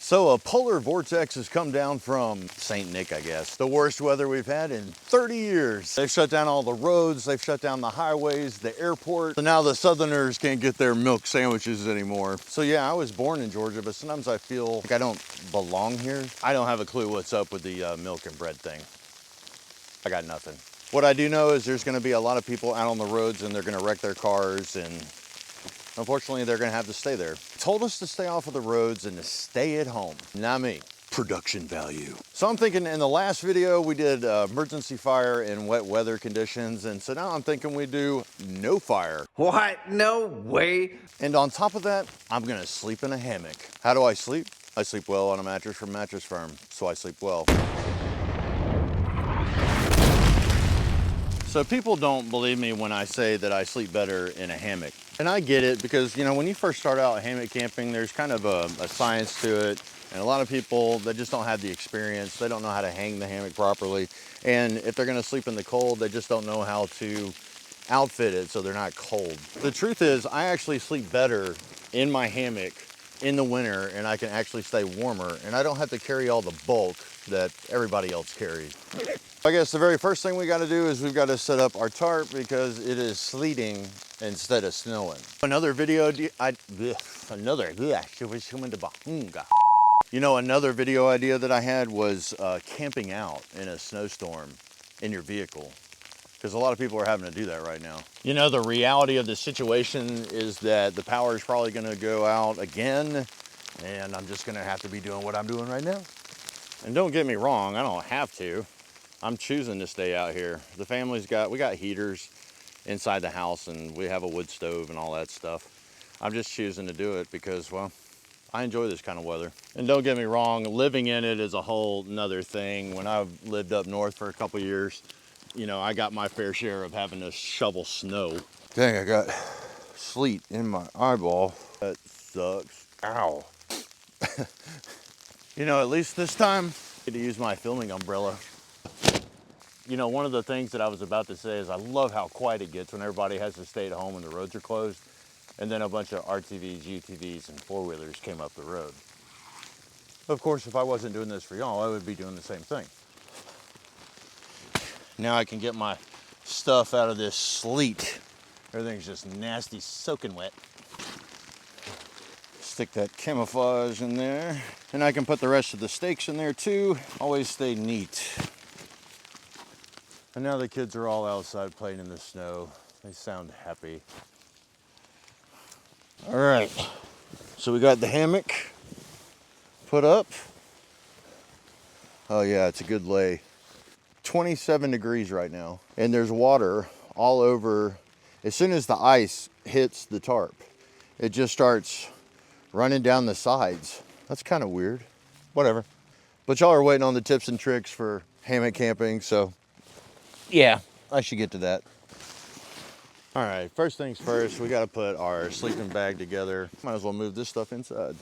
So a polar vortex has come down from St. Nick, I guess. The worst weather we've had in 30 years. They've shut down all the roads, they've shut down the highways, the airport. So now the Southerners can't get their milk sandwiches anymore. So yeah, I was born in Georgia, but sometimes I feel like I don't belong here. I don't have a clue what's up with the milk and bread thing. I got nothing. What I do know is there's gonna be a lot of people out on the roads and they're gonna wreck their cars, and unfortunately, they're gonna have to stay there. Told us to stay off of the roads and to stay at home. Not me. Production value. So I'm thinking in the last video, we did emergency fire in wet weather conditions. And so now I'm thinking we do no fire. What? No way. And on top of that, I'm gonna sleep in a hammock. How do I sleep? I sleep well on a mattress from Mattress Firm, so I sleep well. So people don't believe me when I say that I sleep better in a hammock. And I get it because, you know, when you first start out hammock camping, there's kind of a science to it. And a lot of people, they just don't have the experience. They don't know how to hang the hammock properly. And if they're gonna sleep in the cold, they just don't know how to outfit it so they're not cold. The truth is, I actually sleep better in my hammock in the winter, and I can actually stay warmer, and I don't have to carry all the bulk that everybody else carries. I guess the very first thing we got to do is we've got to set up our tarp because it is sleeting instead of snowing. Another video another video idea that I had was camping out in a snowstorm in your vehicle, because a lot of people are having to do that right now. You know, the reality of the situation is that the power is probably going to go out again, and I'm just going to have to be doing what I'm doing right now. And don't get me wrong, I don't have to. I'm choosing to stay out here. The family's we got heaters inside the house, and we have a wood stove and all that stuff. I'm just choosing to do it because, well, I enjoy this kind of weather. And don't get me wrong, living in it is a whole nother thing. When I lived up north for a couple years, you know, I got my fair share of having to shovel snow. Dang, I got sleet in my eyeball. That sucks. Ow. You know, at least this time, I get to use my filming umbrella. You know, one of the things that I was about to say is I love how quiet it gets when everybody has to stay at home and the roads are closed. And then a bunch of RTVs, UTVs, and four-wheelers came up the road. Of course, if I wasn't doing this for y'all, I would be doing the same thing. Now I can get my stuff out of this sleet. Everything's just nasty, soaking wet. Stick that camouflage in there. And I can put the rest of the stakes in there too. Always stay neat. And now the kids are all outside playing in the snow. They sound happy. All right, so we got the hammock put up. Oh yeah, it's a good lay. 27 degrees right now, and there's water all over. As soon as the ice hits the tarp, it just starts running down the sides. That's kind of weird. Whatever. But y'all are waiting on the tips and tricks for hammock camping, so yeah, I should get to that. All right, first things first, we gotta put our sleeping bag together. Might as well move this stuff inside.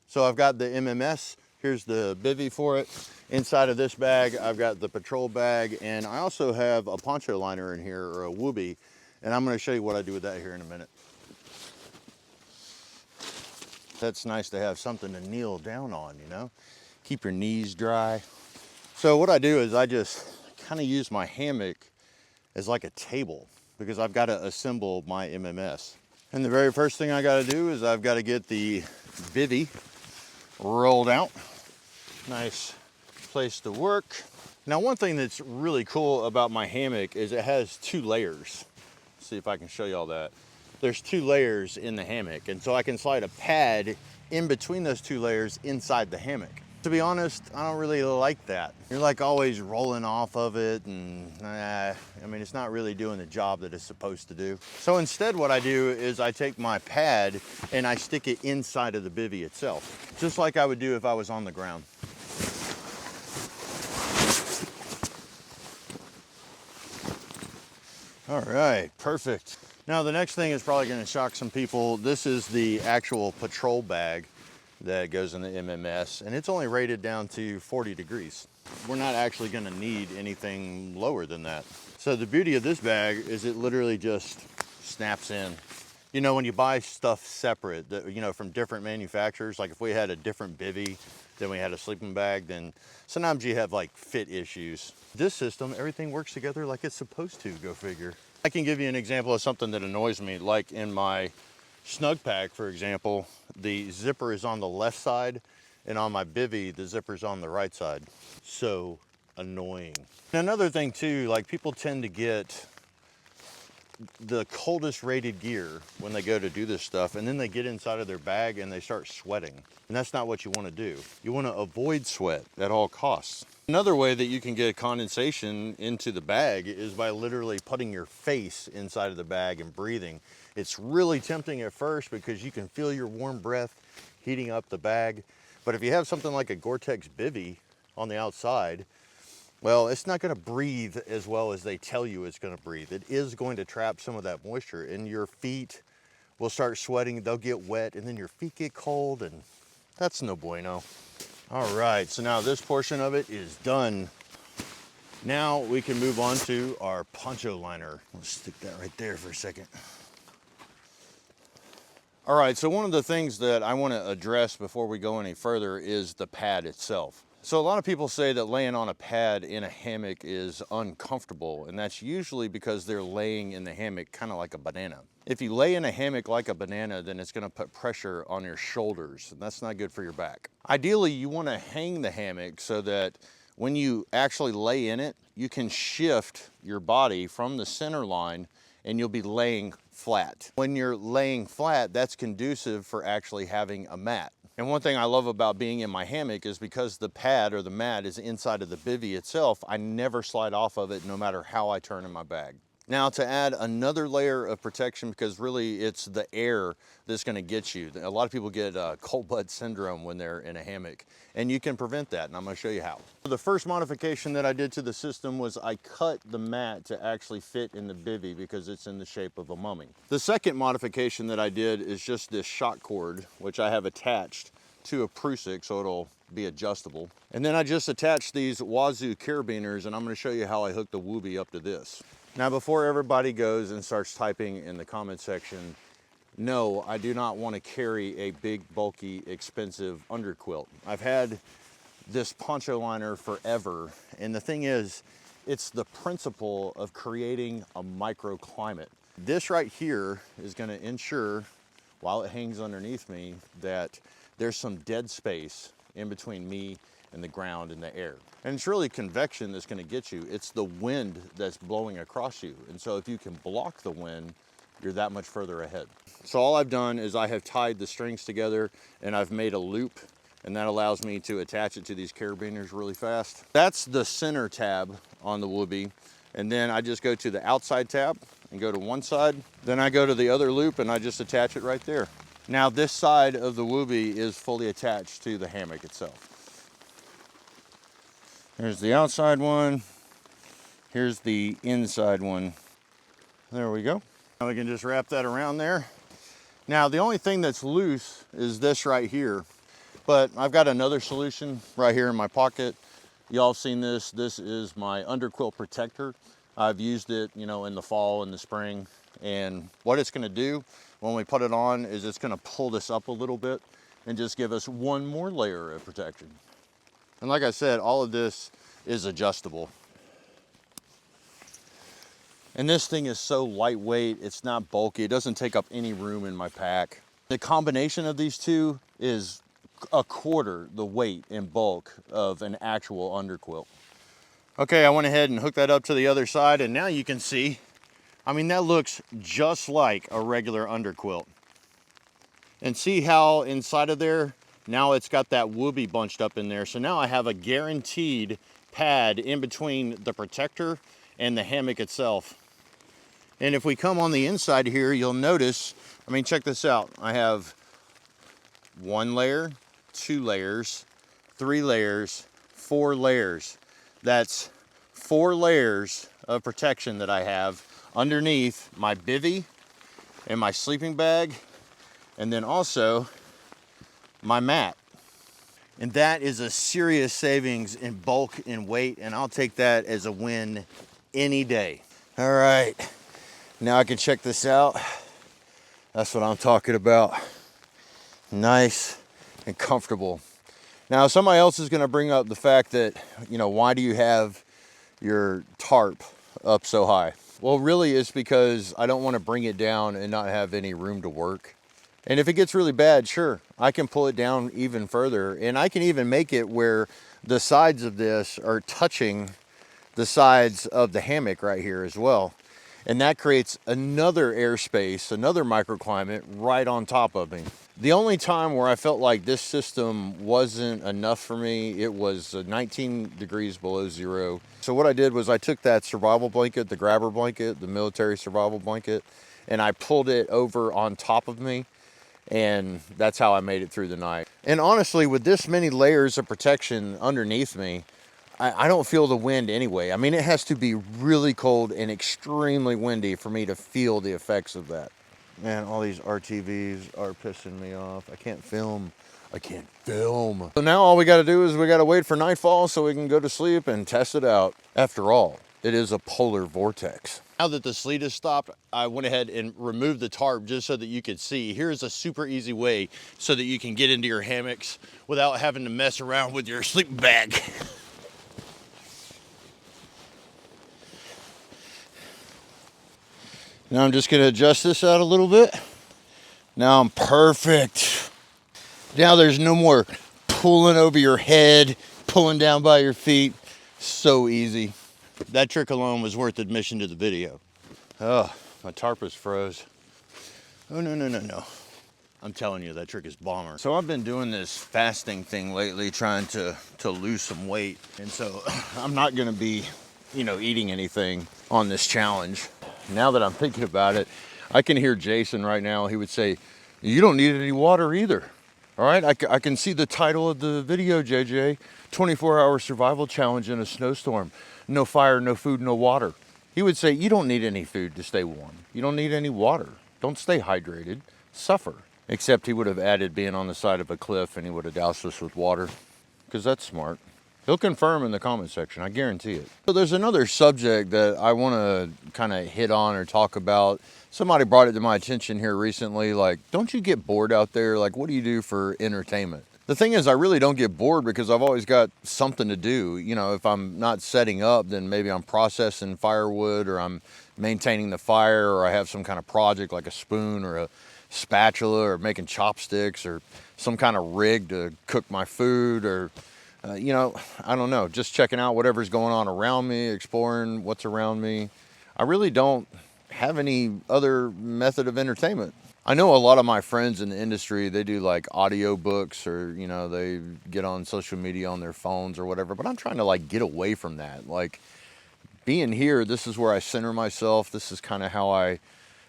So I've got the MMS, here's the bivvy for it. Inside of this bag, I've got the patrol bag, and I also have a poncho liner in here, or a whoopee, and I'm gonna show you what I do with that here in a minute. That's nice to have something to kneel down on, you know? Keep your knees dry. So what I do is I just kind of use my hammock as like a table, because I've got to assemble my MMS. And the very first thing I got to do is I've got to get the bivvy rolled out. Nice place to work. Now, one thing that's really cool about my hammock is it has 2 layers. Let's see if I can show you all that. There's 2 layers in the hammock, and so I can slide a pad in between those 2 layers inside the hammock. To be honest, I don't really like that. You're like always rolling off of it, and I mean, it's not really doing the job that it's supposed to do. So instead what I do is I take my pad and I stick it inside of the bivvy itself, just like I would do if I was on the ground. All right, perfect. Now the next thing is probably gonna shock some people. This is the actual patrol bag that goes in the MMS, and it's only rated down to 40 degrees. We're not actually gonna need anything lower than that. So the beauty of this bag is it literally just snaps in. You know, when you buy stuff separate, you know, from different manufacturers, like if we had a different bivvy than we had a sleeping bag, then sometimes you have like fit issues. This system, everything works together like it's supposed to, go figure. I can give you an example of something that annoys me, like in my snug pack, for example, the zipper is on the left side, and on my bivvy, the zipper's on the right side. So annoying. And another thing too, like people tend to get the coldest rated gear when they go to do this stuff, and then they get inside of their bag and they start sweating. And that's not what you want to do. You want to avoid sweat at all costs. Another way that you can get condensation into the bag is by literally putting your face inside of the bag and breathing. It's really tempting at first because you can feel your warm breath heating up the bag. But if you have something like a Gore-Tex bivvy on the outside, well, it's not going to breathe as well as they tell you it's going to breathe. It is going to trap some of that moisture, and your feet will start sweating, they'll get wet, and then your feet get cold, and that's no bueno. All right, so now this portion of it is done. Now we can move on to our poncho liner. Let's stick that right there for a second. All right, so one of the things that I want to address before we go any further is the pad itself. So a lot of people say that laying on a pad in a hammock is uncomfortable, and that's usually because they're laying in the hammock kind of like a banana. If you lay in a hammock like a banana, then it's going to put pressure on your shoulders, and that's not good for your back. Ideally, you want to hang the hammock so that when you actually lay in it, you can shift your body from the center line and you'll be laying flat. When you're laying flat, that's conducive for actually having a mat. And one thing I love about being in my hammock is because the pad or the mat is inside of the bivvy itself, I never slide off of it no matter how I turn in my bag. Now, to add another layer of protection, because really it's the air that's going to get you. A lot of people get cold butt syndrome when they're in a hammock, and you can prevent that, and I'm going to show you how. The first modification that I did to the system was I cut the mat to actually fit in the bivvy because it's in the shape of a mummy. The second modification that I did is just this shock cord, which I have attached to a Prusik so it'll be adjustable. And then I just attached these Wazoo carabiners, and I'm going to show you how I hooked the Wooby up to this. Now, before everybody goes and starts typing in the comment section, no, I do not want to carry a big, bulky, expensive underquilt. I've had this poncho liner forever, and the thing is, it's the principle of creating a microclimate. This right here is going to ensure, while it hangs underneath me, that there's some dead space in between me and the ground and the air. And it's really convection that's going to get you. It's the wind that's blowing across you. And so if you can block the wind, you're that much further ahead. So all I've done is I have tied the strings together and I've made a loop, and that allows me to attach it to these carabiners really fast. That's the center tab on the Wooby. And then I just go to the outside tab and go to one side. Then I go to the other loop and I just attach it right there. Now this side of the Wooby is fully attached to the hammock itself. There's the outside one. Here's the inside one. There we go. Now we can just wrap that around there. Now the only thing that's loose is this right here, but I've got another solution right here in my pocket. Y'all have seen this. This is my underquilt protector. I've used it, you know, in the fall and the spring. And what it's gonna do when we put it on is it's gonna pull this up a little bit and just give us one more layer of protection. And like I said, all of this is adjustable. And this thing is so lightweight, it's not bulky, it doesn't take up any room in my pack. The combination of these two is a quarter the weight and bulk of an actual underquilt. Okay, I went ahead and hooked that up to the other side, and now you can see, I mean, that looks just like a regular underquilt. And see how inside of there, now it's got that Wooby bunched up in there. So now I have a guaranteed pad in between the protector and the hammock itself. And if we come on the inside here, you'll notice, I mean, check this out. I have 1 layer, 2 layers, 3 layers, 4 layers. That's 4 layers of protection that I have underneath my bivvy and my sleeping bag, and then also my mat. And that is a serious savings in bulk and weight, and I'll take that as a win any day. All right, now I can check this out. That's what I'm talking about. Nice and comfortable. Now, somebody else is going to bring up the fact that, why do you have your tarp up so high? Well, really it's because I don't want to bring it down and not have any room to work. And if it gets really bad, sure, I can pull it down even further, and I can even make it where the sides of this are touching the sides of the hammock right here as well. And that creates another airspace, another microclimate right on top of me. The only time where I felt like this system wasn't enough for me, it was 19 degrees below zero. So what I did was I took that survival blanket, the grabber blanket, the military survival blanket, and I pulled it over on top of me, and that's how I made it through the night. And honestly, with this many layers of protection underneath me, I don't feel the wind anyway. I mean, it has to be really cold and extremely windy for me to feel the effects of that. Man, all these RTVs are pissing me off. I can't film. I can't film. So now all we gotta do is we gotta wait for nightfall so we can go to sleep and test it out. After all, it is a polar vortex. Now that the sleet has stopped, I went ahead and removed the tarp just so that you could see. Here's a super easy way so that you can get into your hammocks without having to mess around with your sleeping bag. Now I'm just gonna adjust this out a little bit. Now I'm perfect. Now there's no more pulling over your head, pulling down by your feet. So easy. That trick alone was worth admission to the video. Oh, my tarp is froze. Oh, no. I'm telling you, that trick is bomber. So I've been doing this fasting thing lately, trying to lose some weight. And so I'm not gonna be, eating anything on this challenge. Now that I'm thinking about it, I can hear Jason right now. He would say, you don't need any water either. All right, I can see the title of the video, JJ, 24-hour survival challenge in a snowstorm. No fire, no food, no water. He would say, you don't need any food to stay warm. You don't need any water. Don't stay hydrated, suffer. Except he would have added being on the side of a cliff and he would have doused us with water, because that's smart. He'll confirm in the comment section, I guarantee it. So there's another subject that I want to kind of hit on or talk about. Somebody brought it to my attention here recently, like, don't you get bored out there? Like, what do you do for entertainment? The thing is, I really don't get bored because I've always got something to do. If I'm not setting up, then maybe I'm processing firewood, or I'm maintaining the fire, or I have some kind of project like a spoon or a spatula, or making chopsticks, or some kind of rig to cook my food, or I don't know, just checking out whatever's going on around me, exploring what's around me. I really don't have any other method of entertainment. I know a lot of my friends in the industry, they do like audio books, or they get on social media on their phones or whatever, but I'm trying to like get away from that. Like, being here, this is where I center myself. This is kind of how I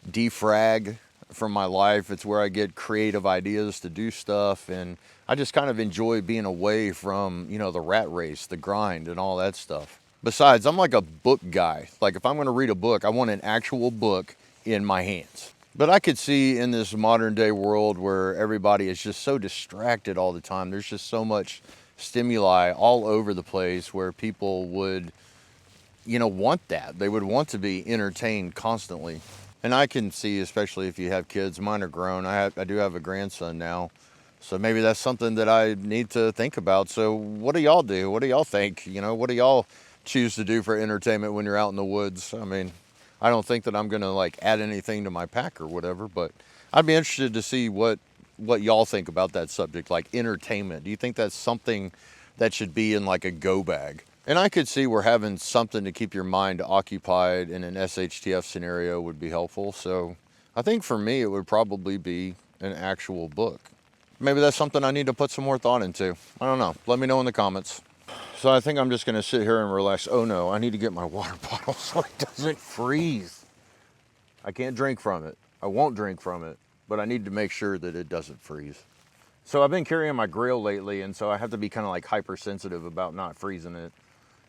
defrag from my life. It's where I get creative ideas to do stuff, and I just kind of enjoy being away from, the rat race, the grind, and all that stuff. Besides, I'm like a book guy. Like, if I'm going to read a book, I want an actual book in my hands. But I could see in this modern day world where everybody is just so distracted all the time, there's just so much stimuli all over the place, where people would, want that. They would want to be entertained constantly. And I can see, especially if you have kids, mine are grown. I do have a grandson now. So maybe that's something that I need to think about. So what do y'all do? What do y'all think? What do y'all choose to do for entertainment when you're out in the woods? I mean, I don't think that I'm going to like add anything to my pack or whatever, but I'd be interested to see what y'all think about that subject, like entertainment. Do you think that's something that should be in like a go bag? And I could see where having something to keep your mind occupied in an SHTF scenario would be helpful. So I think for me, it would probably be an actual book. Maybe that's something I need to put some more thought into. I don't know. Let me know in the comments. So I think I'm just gonna sit here and relax. Oh no, I need to get my water bottle so it doesn't freeze. I can't drink from it. I won't drink from it, but I need to make sure that it doesn't freeze. So I've been carrying my grill lately, and so I have to be kind of like hypersensitive about not freezing it.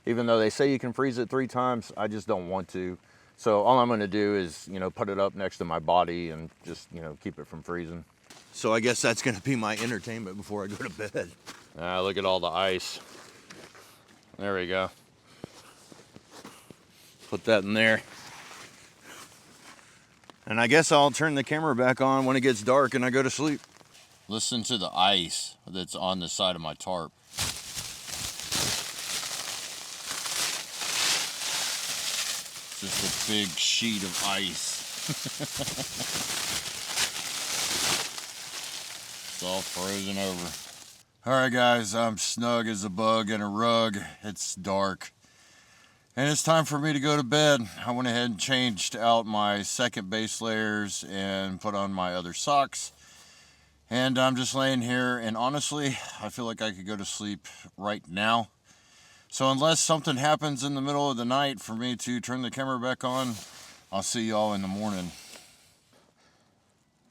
Even though they say you can freeze it 3 times, I just don't want to. So all I'm gonna do is, put it up next to my body and just, keep it from freezing. So I guess that's gonna be my entertainment before I go to bed. Look at all the ice. There we go. Put that in there. And I guess I'll turn the camera back on when it gets dark and I go to sleep. Listen to the ice that's on the side of my tarp. Just a big sheet of ice. It's all frozen over. Alright guys, I'm snug as a bug in a rug. It's dark. And it's time for me to go to bed. I went ahead and changed out my second base layers and put on my other socks. And I'm just laying here, and honestly, I feel like I could go to sleep right now. So unless something happens in the middle of the night for me to turn the camera back on, I'll see y'all in the morning.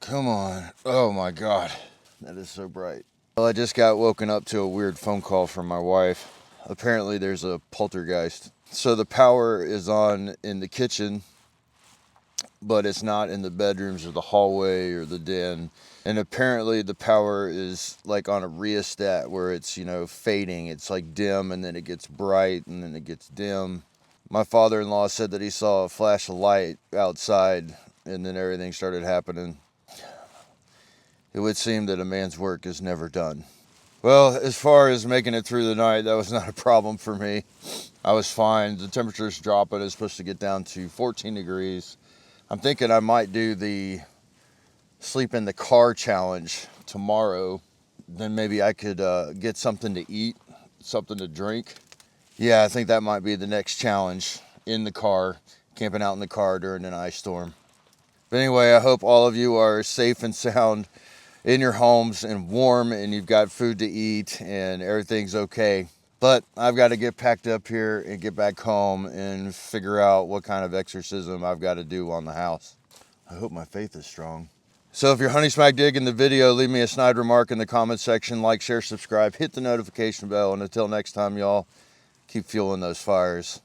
Come on. Oh my God. That is so bright. Well, I just got woken up to a weird phone call from my wife. Apparently there's a poltergeist. So the power is on in the kitchen, but it's not in the bedrooms or the hallway or the den. And apparently the power is like on a rheostat where it's, you know, fading. It's like dim and then it gets bright and then it gets dim. My father-in-law said that he saw a flash of light outside and then everything started happening. It would seem that a man's work is never done. Well, as far as making it through the night, that was not a problem for me. I was fine. The temperature's dropping. It's supposed to get down to 14 degrees. I'm thinking I might do the sleep in the car challenge tomorrow. Then maybe I could get something to eat, something to drink. Yeah, I think that might be the next challenge, in the car, camping out in the car during an ice storm. But anyway, I hope all of you are safe and sound in your homes and warm and you've got food to eat and everything's okay. But I've got to get packed up here and get back home and figure out what kind of exorcism I've got to do on the house. I hope my faith is strong. So if you're honey smack digging the video, leave me a snide remark in the comment section. Like, share, subscribe, hit the notification bell. And until next time, y'all, keep fueling those fires.